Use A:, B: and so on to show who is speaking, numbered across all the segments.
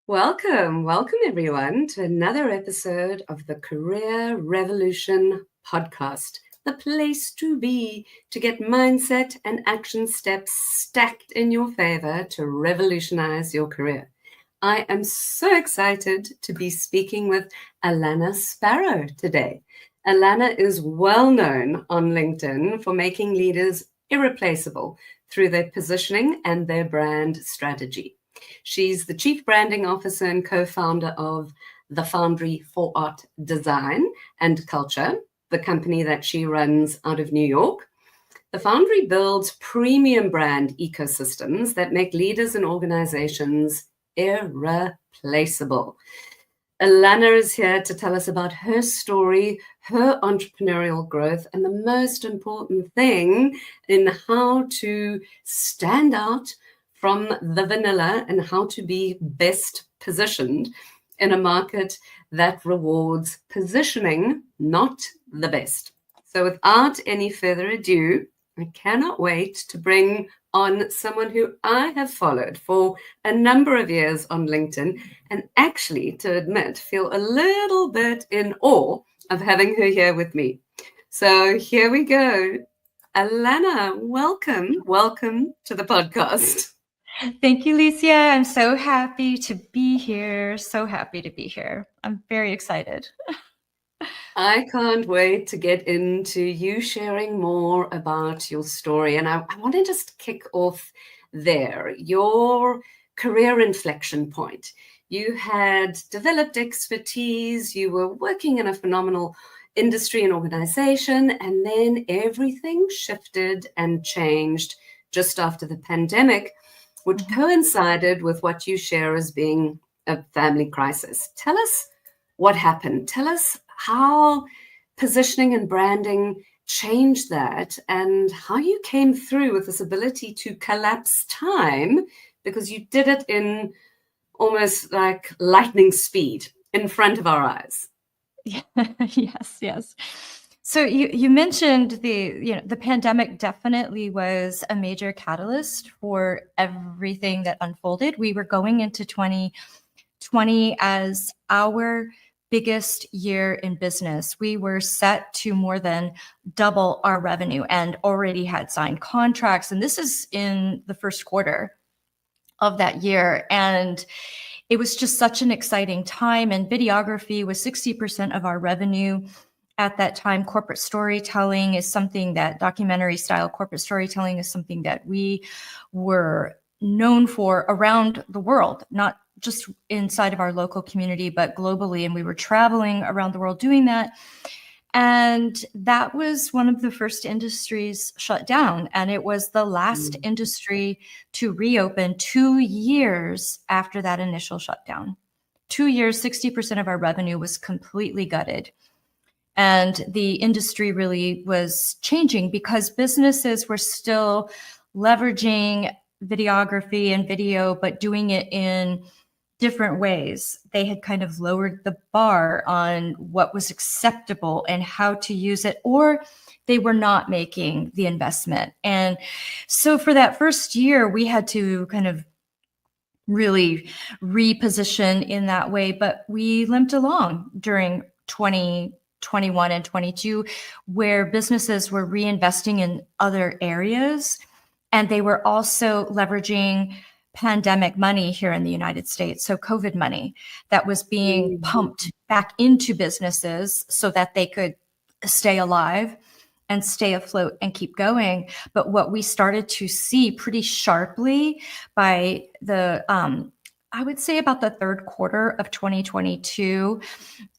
A: Welcome everyone to another episode of the Career Revolution podcast, the place to be to get mindset and action steps stacked in your favor to revolutionize your career. I am so excited to be speaking with ALANA SPARROW today. ALANA is well known on LinkedIn for making leaders irreplaceable through their positioning and their brand strategy. She's the Chief Branding Officer and co-founder of the Foundry for Art Design and Culture, the company that she runs out of New York. The Foundry builds premium brand ecosystems that make leaders and organizations irreplaceable. ALANA is here to tell us about her story, her entrepreneurial growth, and the most important thing in how to stand out from the vanilla and how to be best positioned in a market that rewards positioning, not the best. So without any further ado, I cannot wait to bring on someone who I have followed for a number of years on LinkedIn, and actually, to admit, feel a little bit in awe of having her here with me. So here we go. ALANA, welcome to the podcast.
B: Thank you, Licia. I'm so happy to be here. I'm very excited.
A: I can't wait to get into you sharing more about your story. And I want to just kick off there, your career inflection point. You had developed expertise, you were working in a phenomenal industry and organization, and then everything shifted and changed just after the pandemic, which coincided with what you share as being a family crisis. Tell us what happened. Tell us how positioning and branding changed that and how you came through with this ability to collapse time, because you did it in almost like lightning speed in front of our eyes.
B: Yes. So you mentioned the pandemic definitely was a major catalyst for everything that unfolded. We were going into 2020 as our biggest year in business. We were set to more than double our revenue and already had signed contracts. And this is in the first quarter of that year. And it was just such an exciting time. And videography was 60% of our revenue. At that time, corporate storytelling is something that documentary style corporate storytelling is something that we were known for around the world, not just inside of our local community, but globally. And we were traveling around the world doing that. And that was one of the first industries shut down. And it was the last industry to reopen 2 years after that initial shutdown. 2 years, 60% of our revenue was completely gutted. And the industry really was changing because businesses were still leveraging videography and video, but doing it in different ways. They had kind of lowered the bar on what was acceptable and how to use it, or they were not making the investment. And so for that first year, we had to kind of really reposition in that way, but we limped along during 2021 and 22, where businesses were reinvesting in other areas. And they were also leveraging pandemic money here in the United States. So COVID money that was being pumped back into businesses so that they could stay alive and stay afloat and keep going. But what we started to see pretty sharply by the, I would say about the third quarter of 2022,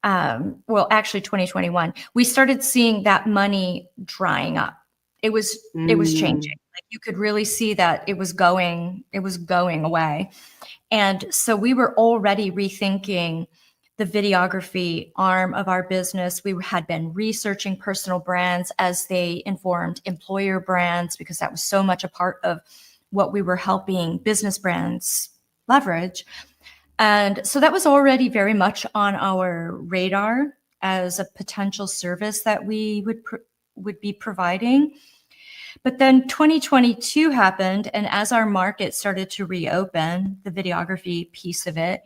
B: well, actually 2021, we started seeing that money drying up. It was changing. Like you could really see that it was going away. And so we were already rethinking the videography arm of our business. We had been researching personal brands as they informed employer brands, because that was so much a part of what we were helping business brands leverage. And so that was already very much on our radar as a potential service that we would be providing. But then 2022 happened, and as our market started to reopen, the videography piece of it,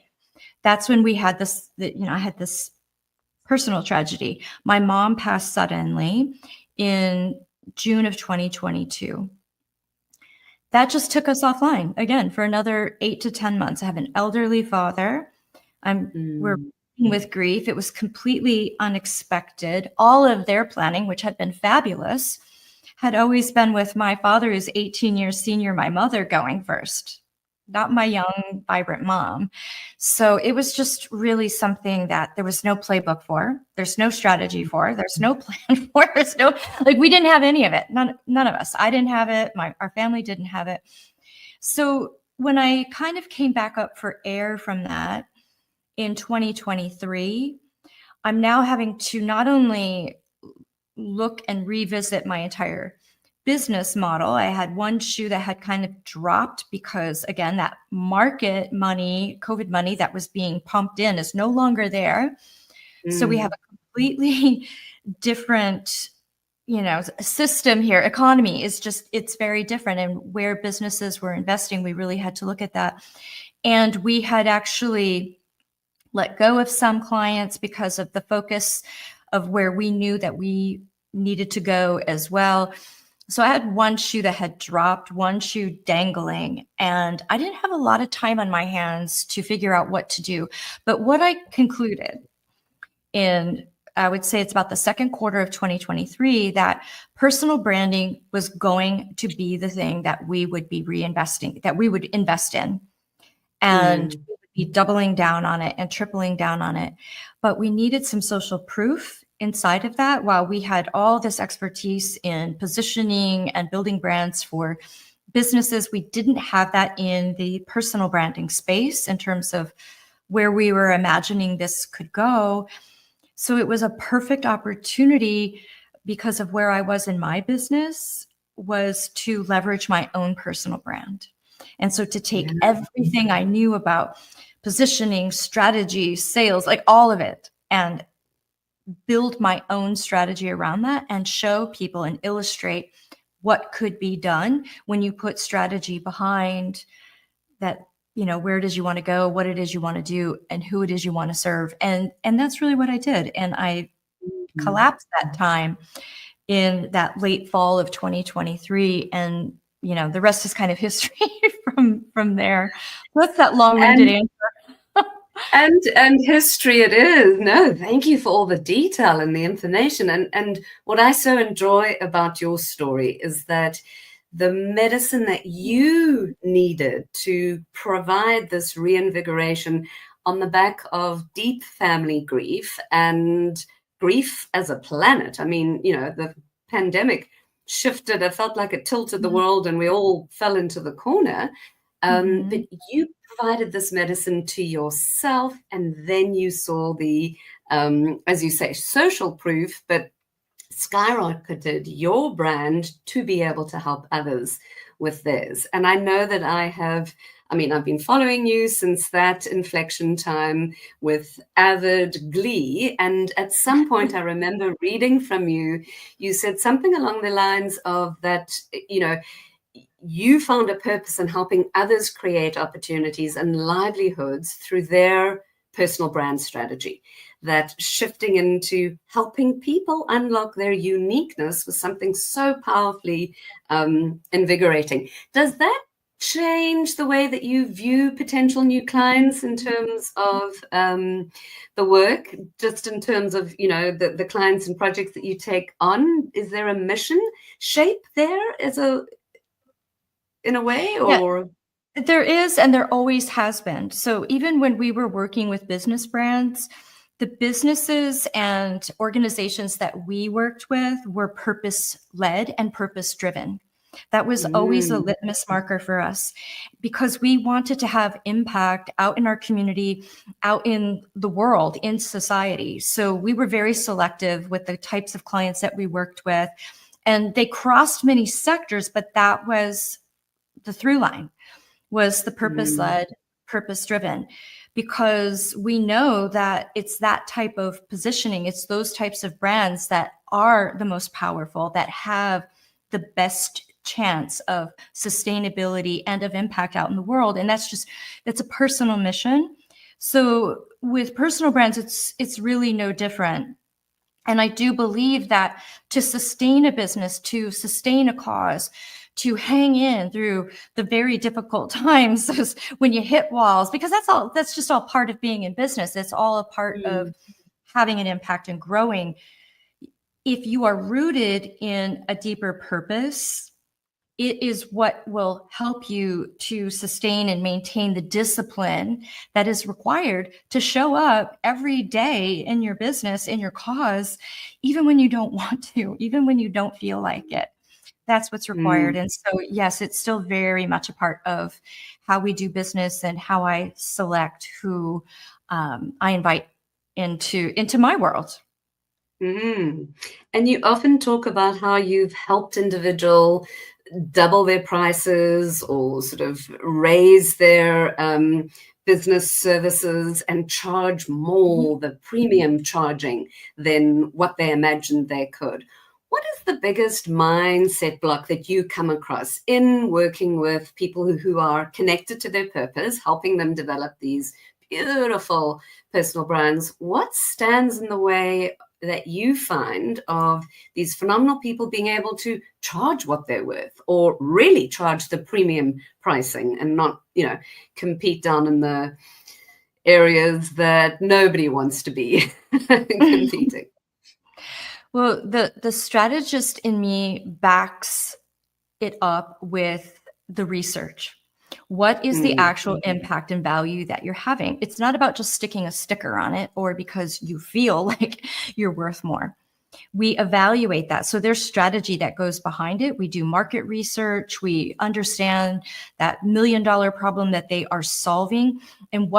B: That's when we had this, I had this personal tragedy. My mom passed suddenly in June of 2022. That just took us offline again for another 8 to 10 months. I have an elderly father. We're with grief. It was completely unexpected. All of their planning, which had been fabulous, had always been with my father, who's 18 years senior, my mother going first, not my young, vibrant mom. So it was just really something that there was no playbook for. There's no strategy for. There's no plan for. There's no, we didn't have any of it. None of us. I didn't have it. Our family didn't have it. So when I kind of came back up for air from that in 2023, I'm now having to not only look and revisit my entire business model. I had one shoe that had kind of dropped because, again, that market money, COVID money that was being pumped in is no longer there. So we have a completely different, system here. Economy is just, it's very different. And where businesses were investing, we really had to look at that. And we had actually let go of some clients because of the focus of where we knew that we needed to go as well. So I had one shoe that had dropped, one shoe dangling, and I didn't have a lot of time on my hands to figure out what to do. But what I concluded I would say it's about the second quarter of 2023, that personal branding was going to be the thing that we would be reinvesting, that we would invest in. And we would be doubling down on it and tripling down on it. But we needed some social proof inside of that. While we had all this expertise in positioning and building brands for businesses, we didn't have that in the personal branding space in terms of where we were imagining this could go. So it was a perfect opportunity, because of where I was in my business, was to leverage my own personal brand. And so to take everything I knew about positioning, strategy, sales, like all of it, and build my own strategy around that and show people and illustrate what could be done when you put strategy behind that, where it is you want to go, what it is you want to do, and who it is you want to serve. And that's really what I did. And I collapsed that time in that late fall of 2023. And, the rest is kind of history from there. That's that long-winded answer.
A: And history it is. No, thank you for all the detail and the information. And what I so enjoy about your story is that the medicine that you needed to provide this reinvigoration on the back of deep family grief and grief as a planet. I mean, the pandemic shifted, it felt like it tilted the world and we all fell into the corner. But you provided this medicine to yourself, and then you saw the, as you say, social proof, but skyrocketed your brand to be able to help others with theirs. And I know that I've been following you since that inflection time with avid glee. And at some point, I remember reading from you, you said something along the lines of that, you found a purpose in helping others create opportunities and livelihoods through their personal brand strategy. That shifting into helping people unlock their uniqueness was something so powerfully invigorating. Does that change the way that you view potential new clients in terms of the work, just in terms of, the clients and projects that you take on? Is there a mission shape there in a way, or?
B: Yeah, there is, and there always has been. So even when we were working with business brands, the businesses and organizations that we worked with were purpose-led and purpose-driven. That was always a litmus marker for us, because we wanted to have impact out in our community, out in the world, in society. So we were very selective with the types of clients that we worked with, and they crossed many sectors, but that was the through line, was the purpose-led, purpose-driven, because we know that it's that type of positioning, it's those types of brands that are the most powerful, that have the best chance of sustainability and of impact out in the world. And that's a personal mission. So with personal brands, it's really no different. And I do believe that to sustain a business, to sustain a cause, to hang in through the very difficult times when you hit walls, because that's just all part of being in business. It's all a part of having an impact and growing. If you are rooted in a deeper purpose, it is what will help you to sustain and maintain the discipline that is required to show up every day in your business, in your cause, even when you don't want to, even when you don't feel like it. That's what's required. And so, yes, it's still very much a part of how we do business and how I select who I invite into my world.
A: And you often talk about how you've helped individual double their prices or sort of raise their business services and charge more, the premium charging than what they imagined they could. What is the biggest mindset block that you come across in working with people who are connected to their purpose, helping them develop these beautiful personal brands? What stands in the way that you find of these phenomenal people being able to charge what they're worth, or really charge the premium pricing and not, compete down in the areas that nobody wants to be competing?
B: Well, the strategist in me backs it up with the research. What is the actual impact and value that you're having? It's not about just sticking a sticker on it or because you feel like you're worth more. We evaluate that. So there's strategy that goes behind it. We do market research. We understand that $1 million problem that they are solving, and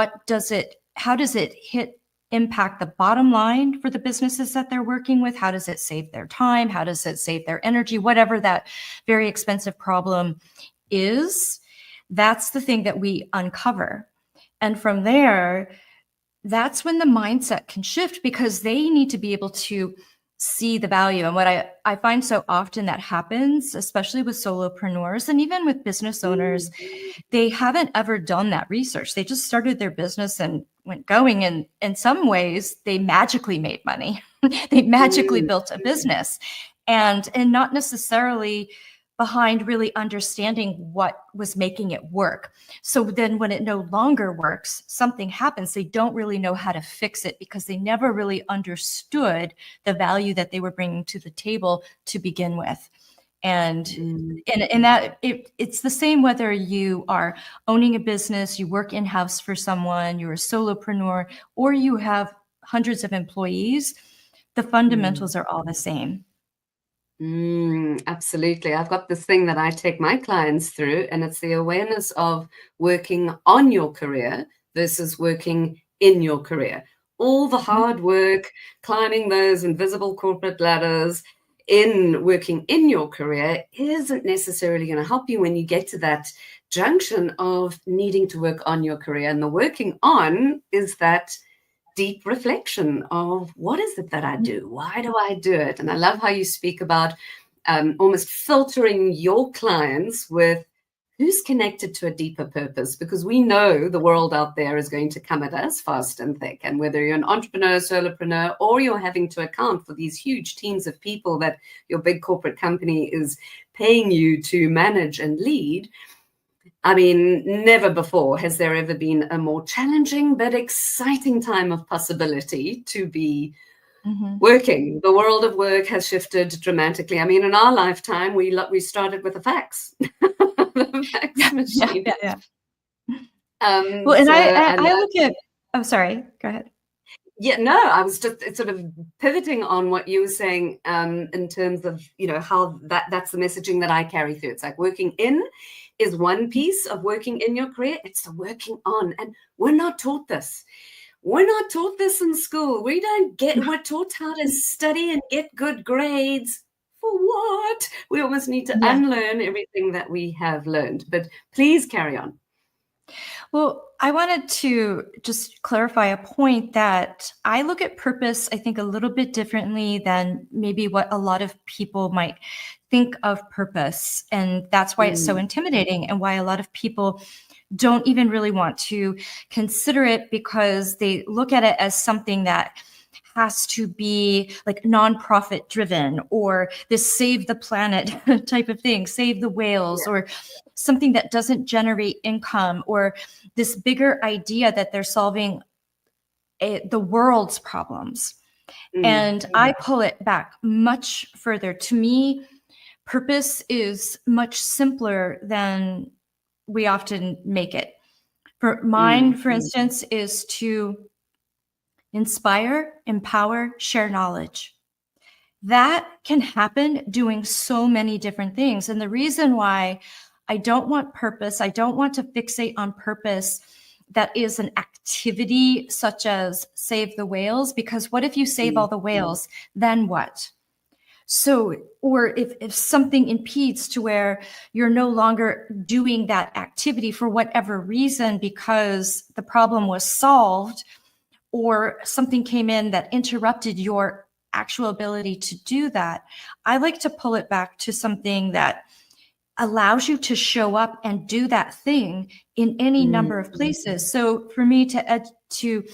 B: how does it impact the bottom line for the businesses that they're working with? How does it save their time? How does it save their energy? Whatever that very expensive problem is, that's the thing that we uncover. And from there, that's when the mindset can shift, because they need to be able to see the value. And what I find so often that happens, especially with solopreneurs and even with business owners, they haven't ever done that research. They just started their business and went going. And in some ways, they magically made money. They magically built a business, and not necessarily behind really understanding what was making it work. So then when it no longer works, something happens. They don't really know how to fix it because they never really understood the value that they were bringing to the table to begin with. And in that, it's the same whether you are owning a business, you work in-house for someone, you're a solopreneur, or you have hundreds of employees. The fundamentals are all the same.
A: Absolutely. I've got this thing that I take my clients through, and it's the awareness of working on your career versus working in your career. All the hard work, climbing those invisible corporate ladders in working in your career isn't necessarily going to help you when you get to that junction of needing to work on your career. And the working on is that deep reflection of, what is it that I do? Why do I do it? And I love how you speak about almost filtering your clients with who's connected to a deeper purpose, because we know the world out there is going to come at us fast and thick. And whether you're an entrepreneur, solopreneur, or you're having to account for these huge teams of people that your big corporate company is paying you to manage and lead, I mean, never before has there ever been a more challenging but exciting time of possibility to be working. The world of work has shifted dramatically. I mean, in our lifetime, we started with a fax, the fax machine.
B: Yeah. Well, and I look at. Oh, sorry. Go ahead.
A: Yeah, no, I was just sort of pivoting on what you were saying in terms of, how that's the messaging that I carry through. It's like working in is one piece of working in your career. It's the working on. And we're not taught this. We're not taught this in school. We're taught how to study and get good grades. For what? We almost need to unlearn everything that we have learned. But please carry on.
B: Well, I wanted to just clarify a point that I look at purpose, I think, a little bit differently than maybe what a lot of people might think of purpose. And that's why it's so
A: Mm,
B: intimidating and why a lot of people don't even really want to consider it, because they look at it as something that has to be like nonprofit driven, or this save the planet type of thing, save the whales,
A: yeah.
B: or something that doesn't generate income, or this bigger idea that they're solving the world's problems.
A: Mm,
B: And I pull it back much further. To me, purpose is much simpler than we often make it. For mine,
A: mm,
B: for instance, is to inspire, empower, share knowledge. That can happen doing so many different things. And the reason why I don't want purpose, I don't want to fixate on purpose that is an activity such as save the whales, because what if you save
A: mm,
B: all the whales? Then what? So, or if something impedes to where you're no longer doing that activity for whatever reason because the problem was solved, or something came in that interrupted your actual ability to do that, I like to pull it back to something that allows you to show up and do that thing in any
A: mm,
B: number of places. So for me to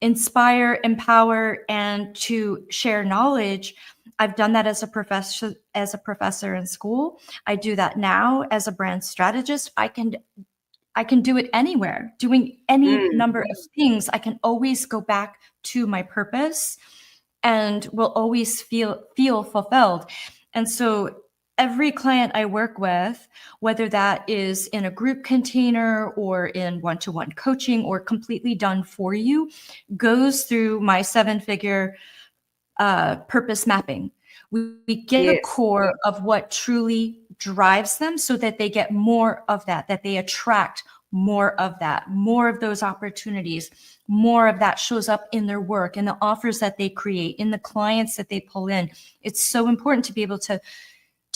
B: inspire, empower, and to share knowledge, I've done that as a professor in school. I do that now as a brand strategist. I can do it anywhere, doing any
A: mm,
B: number of things. I can always go back to my purpose and will always feel fulfilled. And so every client I work with, whether that is in a group container or in one-to-one coaching or completely done for you, goes through my 7-figure purpose mapping. We get the
A: yes.
B: core of what truly drives them so that they get more of that they attract more of that, more of those opportunities, more of that shows up in their work, in the offers that they create, in the clients that they pull in. It's so important to be able to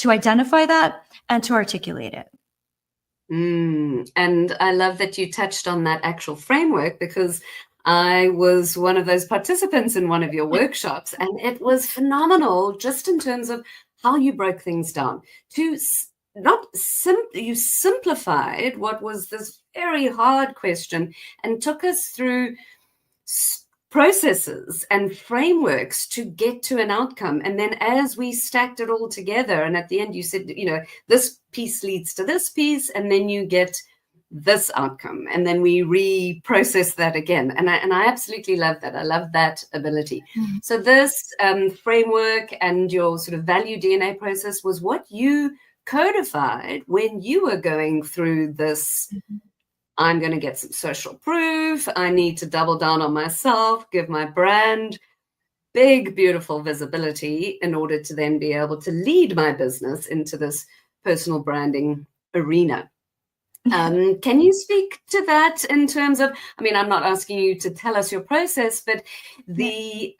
B: identify that and to articulate it.
A: And I love that you touched on that actual framework, because I was one of those participants in one of your workshops, and it was phenomenal just in terms of how you broke things down to not you simplified what was this very hard question and took us through processes and frameworks to get to an outcome. And then as we stacked it all together, and at the end you said, this piece leads to this piece, and then you get this outcome, and then we reprocess that again. And I absolutely love that. I love that ability.
B: Mm-hmm.
A: So this framework and your sort of value DNA process was what you codified when you were going through this.
B: Mm-hmm.
A: I'm going to get some social proof. I need to double down on myself, give my brand big, beautiful visibility in order to then be able to lead my business into this personal branding arena. Can you speak to that in terms of, I'm not asking you to tell us your process, but the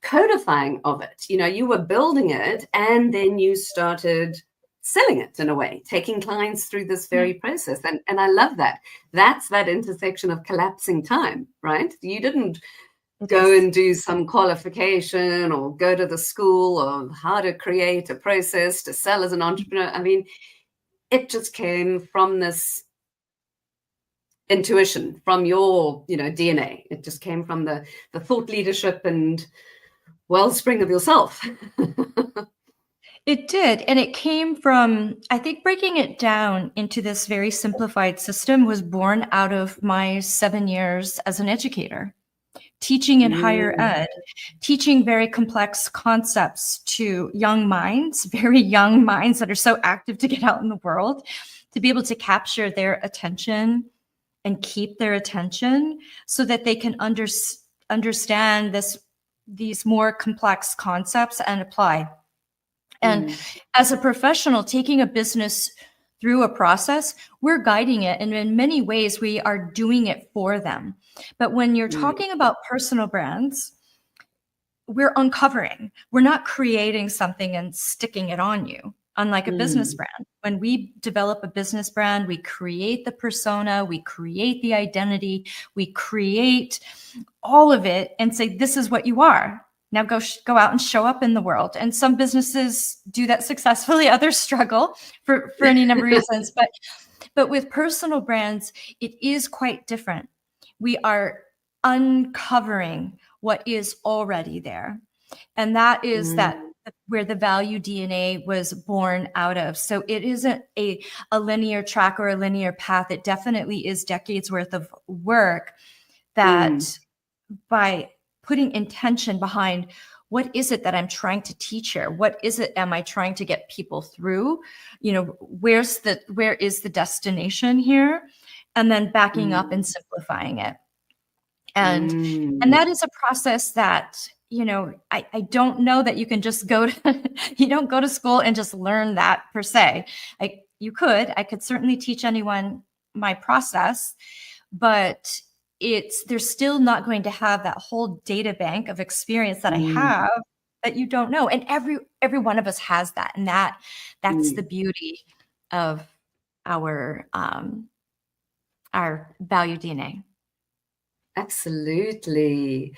A: codifying of it? You were building it and then you started selling it in a way, taking clients through this very process. And I love that. That's that intersection of collapsing time, right? You didn't go and do some qualification or go to the school of how to create a process to sell as an entrepreneur. It just came from this intuition, from your DNA. It just came from the thought leadership and wellspring of yourself.
B: It did. And it came from, I think, breaking it down into this very simplified system was born out of my 7 years as an educator, teaching in higher ed, teaching very complex concepts to young minds, very young minds that are so active to get out in the world, to be able to capture their attention and keep their attention so that they can understand these more complex concepts and apply. And as a professional, taking a business through a process, we're guiding it. And in many ways, we are doing it for them. But when you're talking about personal brands, we're uncovering. We're not creating something and sticking it on you. unlike a business brand. When we develop a business brand, we create the persona, we create the identity, we create all of it and say, this is what you are. Now go out and show up in the world. And some businesses do that successfully, others struggle for any number of reasons. But with personal brands, it is quite different. We are uncovering what is already there. And that is that where the value DNA was born out of. So it isn't a linear track or a linear path. It definitely is decades worth of work that by putting intention behind what is it that I'm trying to teach here? What is it am I trying to get people through? You know, where is the destination here? And then backing up and simplifying it. And that is a process that, you know, I don't know that you can just you don't go to school and just learn that per se. I could certainly teach anyone my process, but they're still not going to have that whole data bank of experience that I have that you don't know. And every one of us has that. And that's the beauty of our value DNA.
A: Absolutely.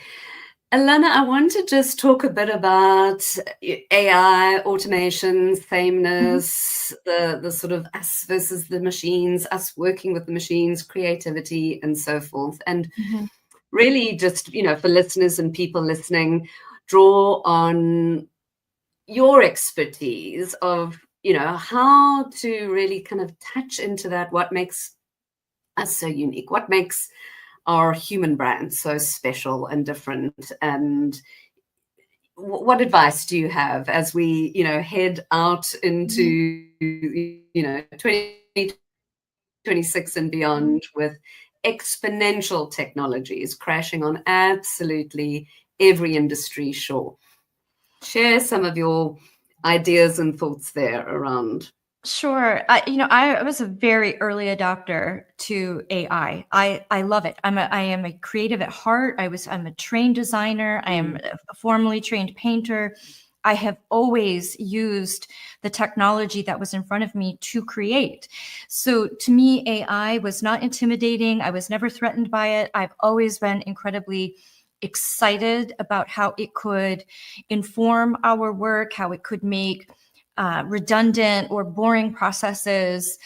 A: Alana, I want to just talk a bit about AI, automation, sameness, the sort of us versus the machines, us working with the machines, creativity, and so forth. And really just, you know, for listeners and people listening, draw on your expertise of, you know, how to really kind of touch into that, what makes us so unique, what makes our human brand so special and different. And what advice do you have as we, you know, head out into, you know, 2026 and beyond with exponential technologies crashing on absolutely every industry? Sure. Share some of your ideas and thoughts there around.
B: Sure. I was a very early adopter to AI. I love it. I am a creative at heart. I'm a trained designer. I am a formally trained painter. I have always used the technology that was in front of me to create. So to me, AI was not intimidating. I was never threatened by it. I've always been incredibly excited about how it could inform our work, how it could make redundant or boring processes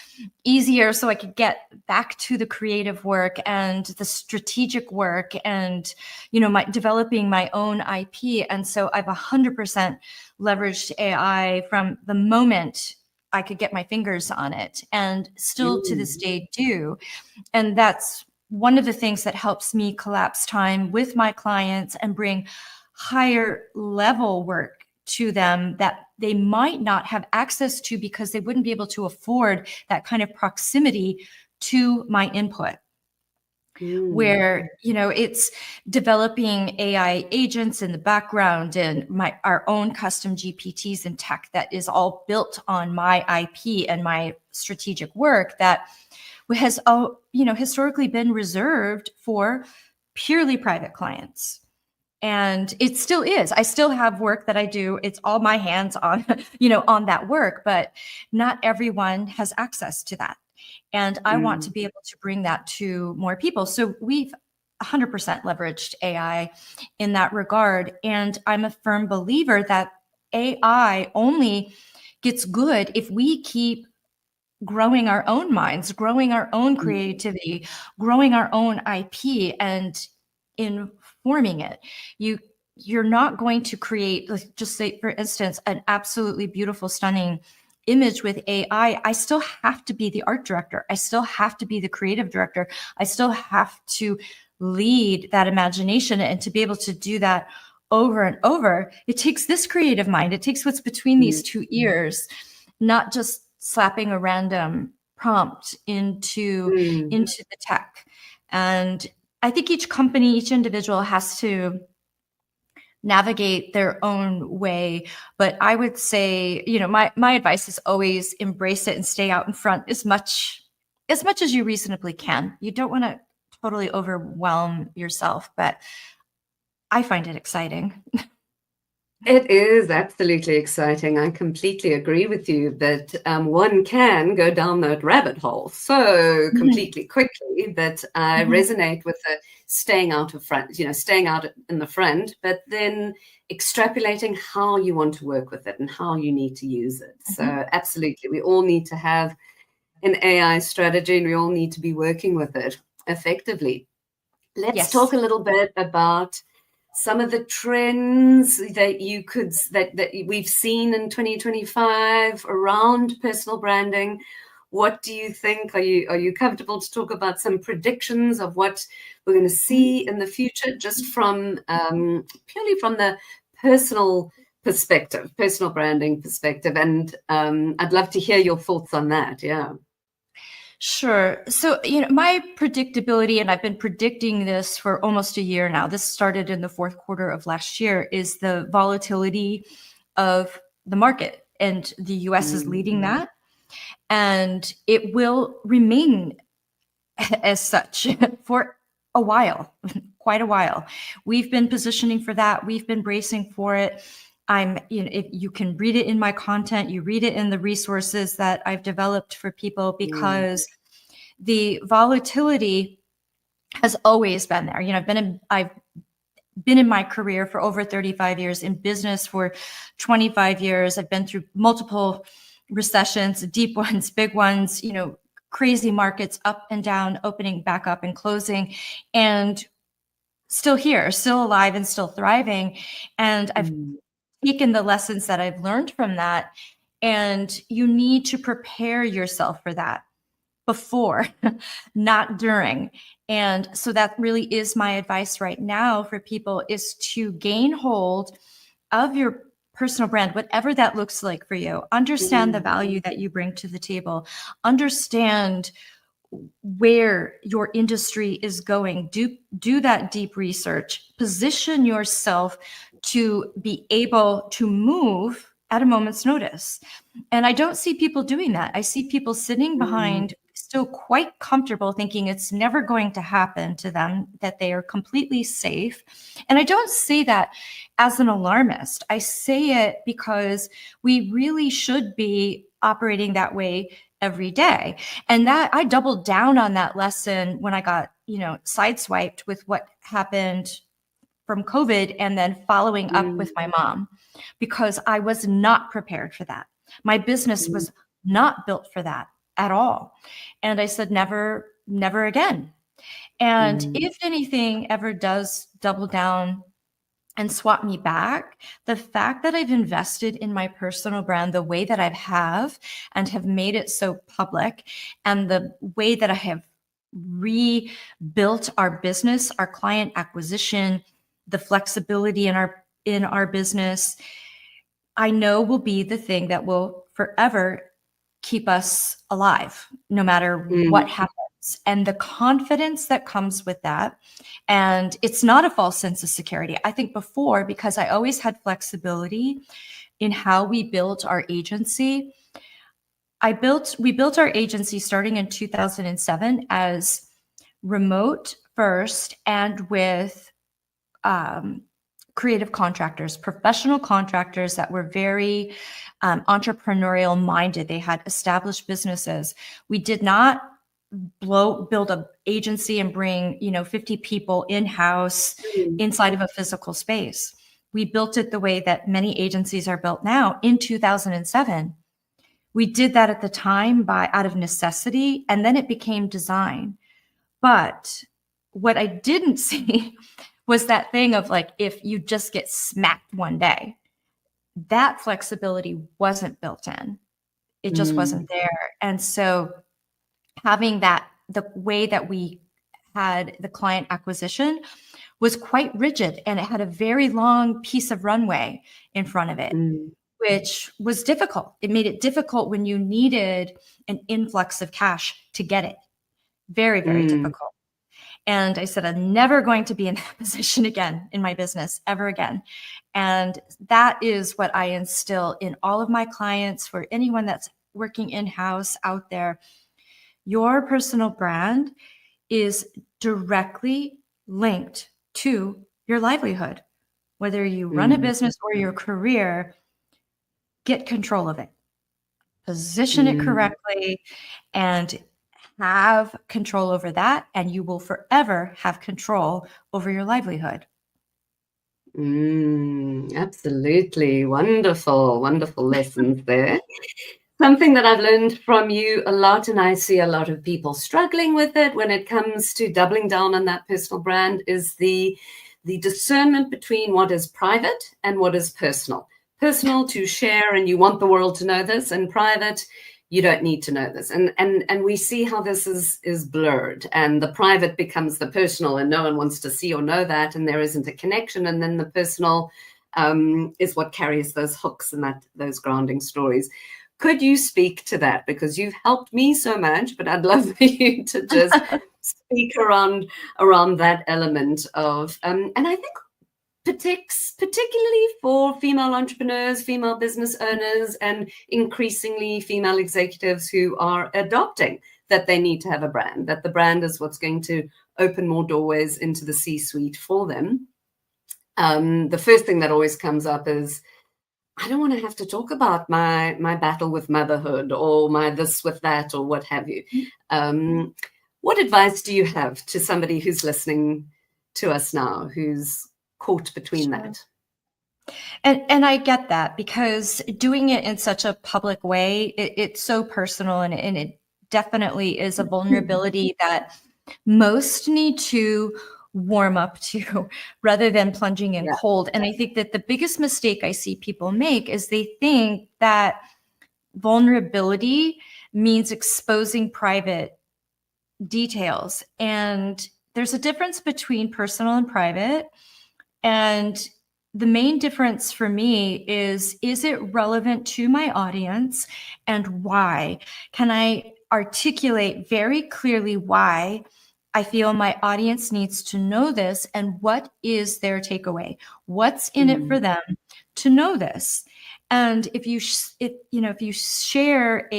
B: easier so I could get back to the creative work and the strategic work and, you know, developing my own IP. And so I've 100% leveraged AI from the moment I could get my fingers on it, and still to this day do. And that's one of the things that helps me collapse time with my clients and bring higher level work to them that they might not have access to because they wouldn't be able to afford that kind of proximity to my input. Where, you know, it's developing AI agents in the background and our own custom GPTs and tech that is all built on my IP and my strategic work that has, you know, historically been reserved for purely private clients. And it still is. I still have work that I do. It's all my hands on, you know, on that work, but not everyone has access to that. And I want to be able to bring that to more people. So we've 100% leveraged AI in that regard. And I'm a firm believer that AI only gets good if we keep growing our own minds, growing our own creativity, growing our own IP, and informing it. You're not going to create, like, just say, for instance, an absolutely beautiful, stunning image with AI. I still have to be the art director. I still have to be the creative director. I still have to lead that imagination. And to be able to do that over and over, it takes this creative mind. It takes what's between these two ears, not just slapping a random prompt into the tech. And I think each company, each individual has to navigate their own way. But I would say, you know, my advice is always embrace it and stay out in front as much as you reasonably can. You don't want to totally overwhelm yourself, but I find it exciting.
A: It is absolutely exciting. I completely agree with you that one can go down that rabbit hole so
B: Mhm,
A: completely quickly that I
B: mhm,
A: resonate with the staying out of front, staying out in the front, but then extrapolating how you want to work with it and how you need to use it.
B: mhm.
A: So absolutely, we all need to have an AI strategy and we all need to be working with it effectively. Let's talk
B: Yes.
A: a little bit about some of the trends that that we've seen in 2025 around personal branding. What do you think? Are you comfortable to talk about some predictions of what we're going to
B: Mhm.
A: see in the future, just from purely from the personal perspective, personal branding perspective? And I'd love to hear your thoughts on that. Yeah.
B: Sure. So, my predictability, and I've been predicting this for almost a year now, this started in the fourth quarter of last year, is the volatility of the market. And the US is
A: Mm,
B: leading that. And it will remain as such for a while, quite a while. We've been positioning for that. We've been bracing for it. If you can read it in my content, you read it in the resources that I've developed for people,
A: mm,
B: because the volatility has always been there. I've been in my career for over 35 years, in business for 25 years. I've been through multiple recessions, deep ones, big ones, crazy markets, up and down, opening back up and closing, and still here, still alive and still thriving. And I've
A: mm,
B: taken the lessons that I've learned from that. And you need to prepare yourself for that before, not during. And so that really is my advice right now for people, is to gain hold of your personal brand, whatever that looks like for you. Understand the
A: mm,
B: value that you bring to the table. Understand where your industry is going. Do that deep research. Position yourself to be able to move at a moment's notice. And I don't see people doing that. I see people sitting
A: mm,
B: behind, still quite comfortable, thinking it's never going to happen to them, that they are completely safe. And I don't say that as an alarmist. I say it because we really should be operating that way every day. And that I doubled down on that lesson when I got, sideswiped with what happened from COVID, and then following up
A: mm,
B: with my mom, because I was not prepared for that. My business
A: mm,
B: was not built for that at all. And I said, never, never again. And
A: mm,
B: if anything ever does double down and swap me back, the fact that I've invested in my personal brand the way that I have, and have made it so public, and the way that I have rebuilt our business, our client acquisition, the flexibility in our business, I know will be the thing that will forever keep us alive, no matter what
A: mm,
B: happens. And the confidence that comes with that. And it's not a false sense of security. I think before, because I always had flexibility in how we built our agency, we built our agency starting in 2007 as remote first, and with um, creative contractors, professional contractors that were very entrepreneurial minded. They had established businesses. We did not build a agency and bring 50 people in-house
A: mm,
B: inside of a physical space. We built it the way that many agencies are built now in 2007. We did that at the time out of necessity, and then it became design. But what I didn't see was that thing of, like, if you just get smacked one day, that flexibility wasn't built in. It just
A: mm,
B: wasn't there. And so having that, the way that we had the client acquisition was quite rigid, and it had a very long piece of runway in front of it,
A: mm,
B: which was difficult. It made it difficult when you needed an influx of cash to get it. Very, very
A: mm,
B: difficult. And I said, I'm never going to be in that position again in my business, ever again. And that is what I instill in all of my clients, for anyone that's working in-house out there. Your personal brand is directly linked to your livelihood. whether you run a business or your career, get control of it, position it correctly, and have control over that, and you will forever have control over your livelihood.
A: Absolutely. Wonderful, wonderful lessons there. Something that I've learned from you a lot, and I see a lot of people struggling with it when it comes to doubling down on that personal brand, is the discernment between what is private and what is personal. Personal to share, and you want the world to know this, and private, you don't need to know this. And we see how this is blurred, and the private becomes the personal, and no one wants to see or know that, and there isn't a connection. And then the personal is what carries those hooks and those grounding stories. Could you speak to that? Because you've helped me so much, but I'd love for you to just speak around that element of, and I think particularly for female entrepreneurs, female business owners, and increasingly female executives who are adopting that they need to have a brand, that the brand is what's going to open more doorways into the C-suite for them. The first thing that always comes up is, I don't want to have to talk about my battle with motherhood or my this with that or what have you. What advice do you have to somebody who's listening to us now, who's caught between that?
B: And I get that, because doing it in such a public way, it's so personal, and it definitely is a vulnerability that most need to warm up to rather than plunging in cold. And I think that the biggest mistake I see people make is they think that vulnerability means exposing private details. And there's a difference between personal and private. And the main difference for me is it relevant to my audience, and why? Can I articulate very clearly why I feel my audience needs to know this, and what is their takeaway? What's in it for them to know this? And if you share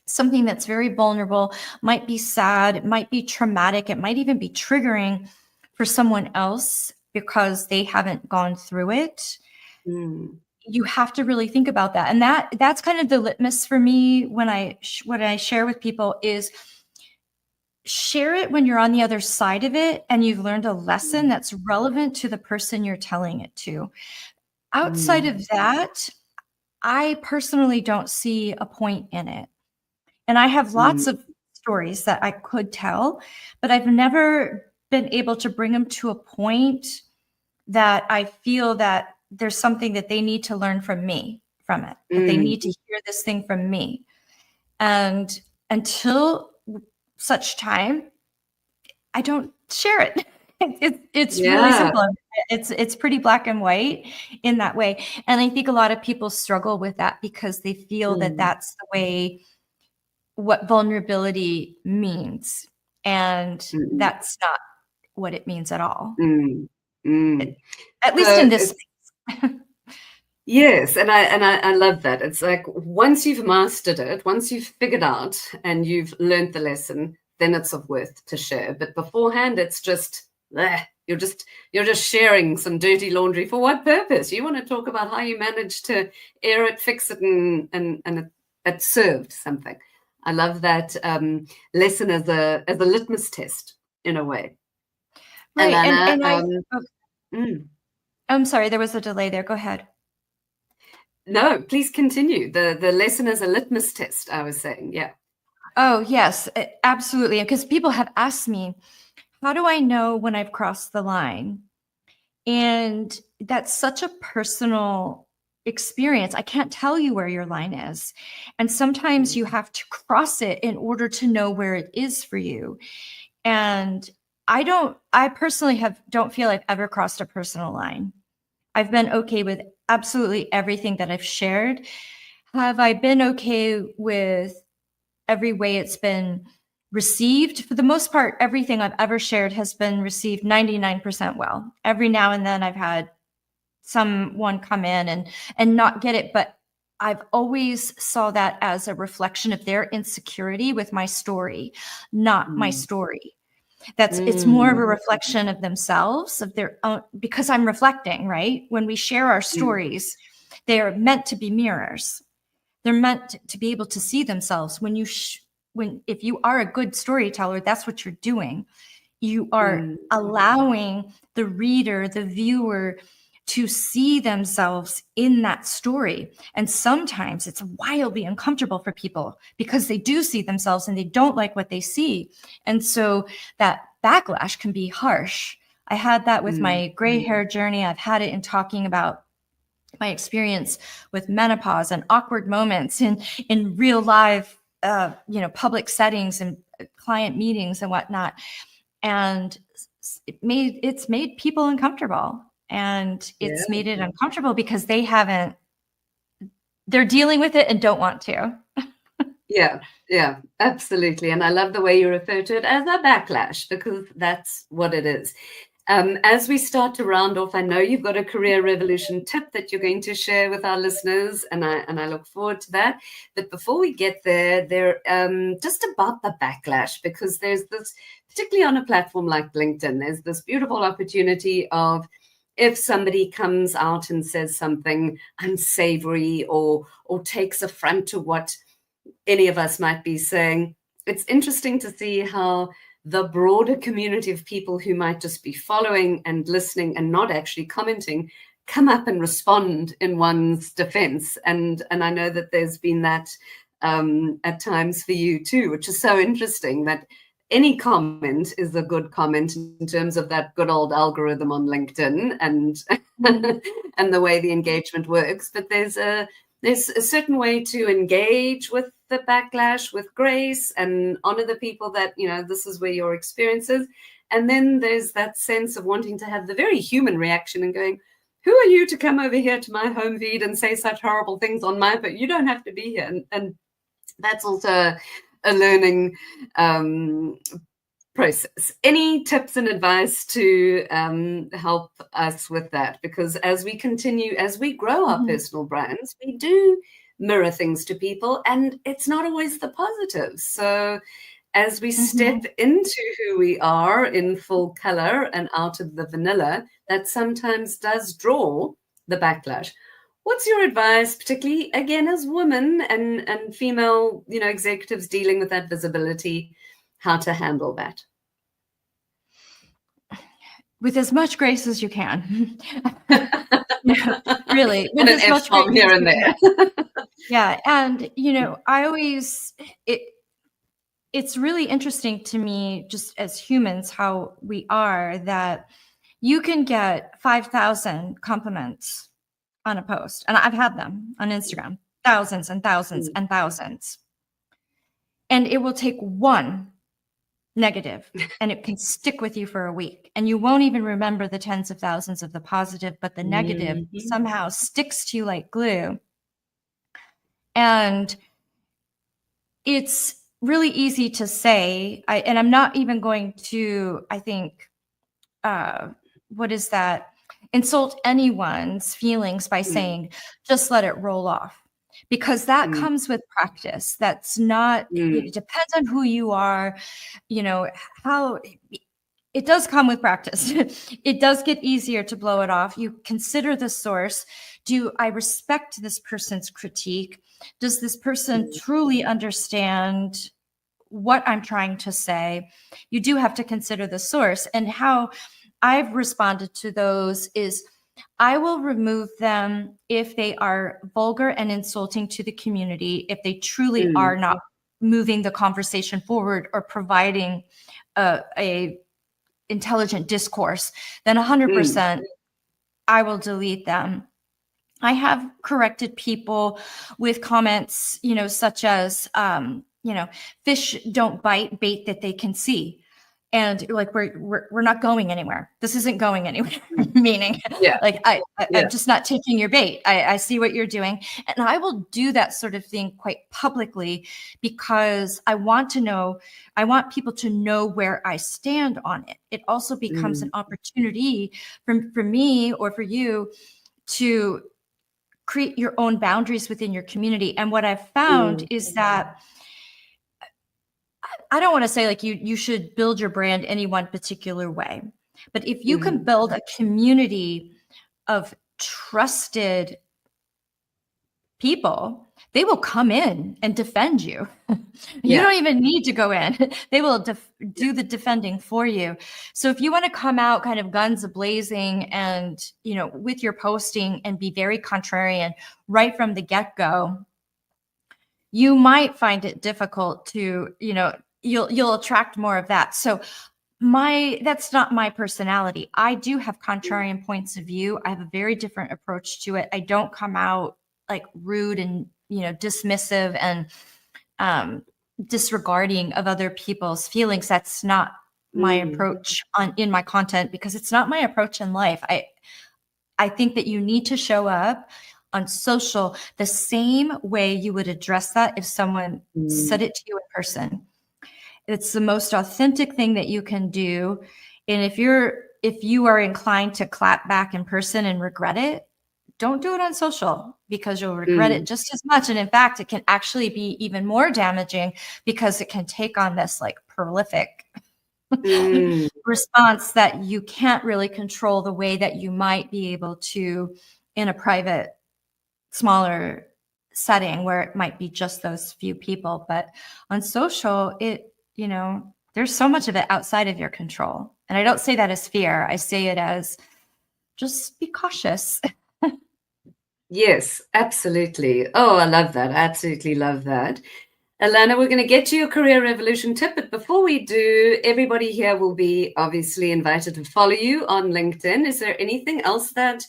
B: something that's very vulnerable, might be sad, it might be traumatic, it might even be triggering for someone else because they haven't gone through it. You have to really think about that. And that's kind of the litmus for me when I share with people is, share it when you're on the other side of it and you've learned a lesson that's relevant to the person you're telling it to. Outside of that, I personally don't see a point in it. And I have lots of stories that I could tell, but I've never been able to bring them to a point that I feel that there's something that they need to learn from me from it, that they need to hear this thing from me. And until such time, I don't share it. It's really simple. It's pretty black and white in that way. And I think a lot of people struggle with that because they feel that that's the way what vulnerability means. And that's not what it means at all. At least in this space.
A: Yes, and I love that. It's like, once you've mastered it, once you've figured out and you've learned the lesson, then it's of worth to share. But beforehand, it's just you're just sharing some dirty laundry. For what purpose? You want to talk about how you managed to air it, fix it, and it served something. I love that lesson as a litmus test in a way.
B: Right,
A: ALANA,
B: I'm sorry, there was a delay there. Go ahead.
A: No, please continue. The lesson as a litmus test, I was saying, yeah.
B: Oh, yes, absolutely. Because people have asked me, how do I know when I've crossed the line? And that's such a personal experience. I can't tell you where your line is. And sometimes you have to cross it in order to know where it is for you. And I personally don't feel I've ever crossed a personal line. I've been okay with absolutely everything that I've shared. Have I been okay with every way it's been received? For the most part, everything I've ever shared has been received 99% well. Every now and then I've had someone come in and not get it, but I've always saw that as a reflection of their insecurity with my story, not my story. It's more of a reflection of themselves, of their own, because I'm reflecting, right? When we share our stories, they are meant to be mirrors. They're meant to be able to see themselves. If you are a good storyteller, that's what you're doing. You are allowing the reader, the viewer, to see themselves in that story. And sometimes it's wildly uncomfortable for people because they do see themselves and they don't like what they see. And so that backlash can be harsh. I had that with my gray hair journey. I've had it in talking about my experience with menopause and awkward moments in real live, public settings and client meetings and whatnot. And it's made people uncomfortable, and it's made it uncomfortable because they're dealing with it and don't want to.
A: Yeah, absolutely. And I love the way you refer to it as a backlash, because that's what it is. As we start to round off, I know you've got a career revolution tip that you're going to share with our listeners, and I look forward to that. But before we get there, just about the backlash, because there's this, particularly on a platform like LinkedIn, there's this beautiful opportunity of, if somebody comes out and says something unsavory or takes affront to what any of us might be saying, it's interesting to see how the broader community of people who might just be following and listening and not actually commenting come up and respond in one's defense. And I know that there's been that at times for you too, which is so interesting, that any comment is a good comment in terms of that good old algorithm on LinkedIn and and the way the engagement works. But there's a certain way to engage with the backlash with grace and honor the people that, this is where your experience is. And then there's that sense of wanting to have the very human reaction and going, who are you to come over here to my home feed and say such horrible things on my, but you don't have to be here. And that's also a learning process. Any tips and advice to help us with that? Because as we grow our personal brands, we do mirror things to people, and it's not always the positive. So as we step into who we are in full color and out of the vanilla, that sometimes does draw the backlash. What's your advice, particularly, again, as women and female, executives dealing with that visibility, how to handle that?
B: With as much grace as you can. Really.
A: With as much grace here and there.
B: Yeah. And, it's really interesting to me, just as humans, how we are, that you can get 5,000 compliments on a post. And I've had them on Instagram, thousands and thousands and thousands. And it will take one negative and it can stick with you for a week. And you won't even remember the tens of thousands of the positive, but the negative somehow sticks to you like glue. And it's really easy to say, and I'm not even going to, I think, insult anyone's feelings by saying, just let it roll off. Because that comes with practice. That's not, it depends on who you are, how it does come with practice. It does get easier to blow it off. You consider the source. Do I respect this person's critique? Does this person truly understand what I'm trying to say? You do have to consider the source. And how I've responded to those is, I will remove them if they are vulgar and insulting to the community, if they truly are not moving the conversation forward or providing a intelligent discourse, then 100% I will delete them. I have corrected people with comments, such as, fish don't bite bait that they can see. And like, we're not going anywhere. This isn't going anywhere. Meaning, I'm just not taking your bait. I see what you're doing. And I will do that sort of thing quite publicly, because I want people to know where I stand on it. It also becomes an opportunity for me or for you to create your own boundaries within your community. And what I've found is that I don't want to say like you should build your brand any one particular way, but if you can build a community of trusted people, they will come in and defend you. You don't even need to go in. They will do the defending for you. So if you want to come out kind of guns blazing and, you know, with your posting and be very contrarian right from the get-go, you might find it difficult to, you know, you'll attract more of that. So that's not my personality. I do have contrarian points of view. I have a very different approach to it. I don't come out like rude and, you know, dismissive and disregarding of other people's feelings. That's not my approach in my content, because it's not my approach in life. I think that you need to show up on social the same way you would address that if someone said it to you in person. It's the most authentic thing that you can do. And if you are inclined to clap back in person and regret it, don't do it on social, because you'll regret it just as much. And in fact, it can actually be even more damaging, because it can take on this like prolific response that you can't really control the way that you might be able to in a private, smaller setting where it might be just those few people. But on social, you know, there's so much of it outside of your control. And I don't say that as fear. I say it as just be cautious.
A: Yes, absolutely. Oh, I love that. I absolutely love that. Alana, we're going to get to your career revolution tip, but before we do, everybody here will be obviously invited to follow you on LinkedIn. Is there anything else that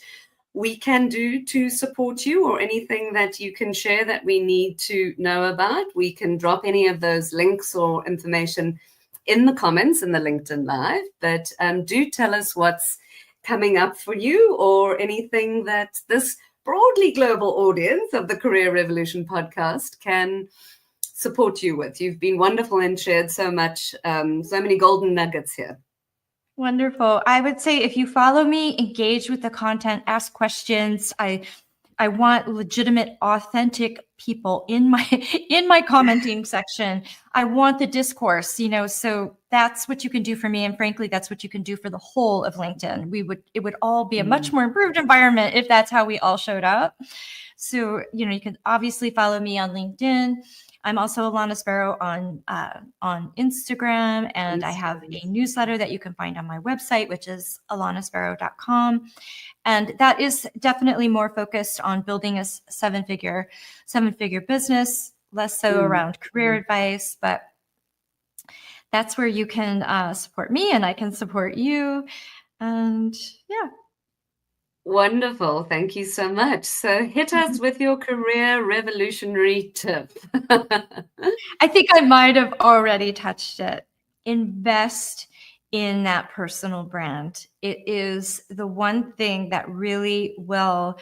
A: we can do to support you, or anything that you can share that we need to know about? We can drop any of those links or information in the comments in the LinkedIn Live, but do tell us what's coming up for you, or anything that this broadly global audience of the Career Revolution podcast can support you with. You've been wonderful and shared so much, so many golden nuggets here.
B: Wonderful. I would say if you follow me, engage with the content, ask questions. I want legitimate, authentic people in my commenting section. I want the discourse, you know, so that's what you can do for me. And frankly, that's what you can do for the whole of LinkedIn. It would all be a much more improved environment if that's how we all showed up. So, you know, you can obviously follow me on LinkedIn. I'm also Alana Sparrow on Instagram, and I have a newsletter that you can find on my website, which is alanasparrow.com. And that is definitely more focused on building a seven-figure business, less so around career advice, but that's where you can support me and I can support you. And yeah.
A: Wonderful. Thank you so much. So hit us with your career revolutionary tip.
B: I think I might have already touched it. Invest in that personal brand. It is the one thing that really will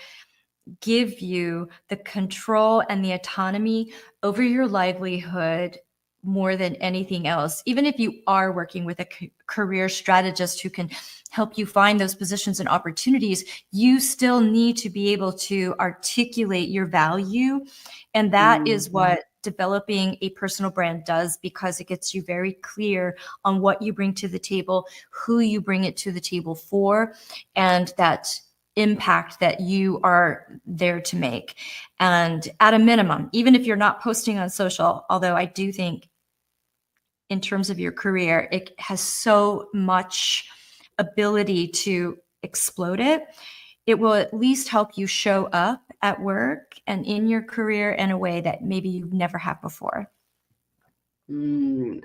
B: give you the control and the autonomy over your livelihood more than anything else. Even if you are working with a career strategist who can help you find those positions and opportunities, you still need to be able to articulate your value. And that is what developing a personal brand does, because it gets you very clear on what you bring to the table, who you bring it to the table for, and that impact that you are there to make. And at a minimum, even if you're not posting on social, although I do think in terms of your career, it has so much ability to explode it. It will at least help you show up at work and in your career in a way that maybe you've never had before.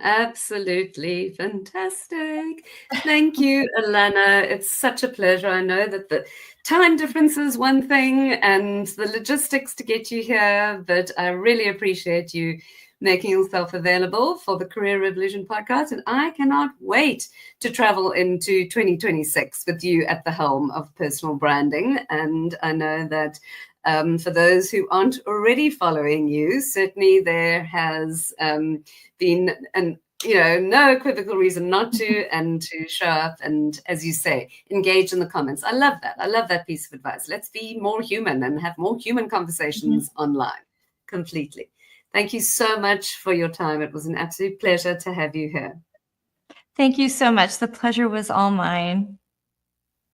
A: Absolutely fantastic. Thank you, Alana. It's such a pleasure. I know that the time difference is one thing and the logistics to get you here, but I really appreciate you making yourself available for the Career Revolution podcast. And I cannot wait to travel into 2026 with you at the helm of personal branding. And I know that for those who aren't already following you, certainly there has been no equivocal reason not to, and to show up and, as you say, engage in the comments. I love that. I love that piece of advice. Let's be more human and have more human conversations online. Completely. Thank you so much for your time. It was an absolute pleasure to have you here.
B: Thank you so much. The pleasure was all mine.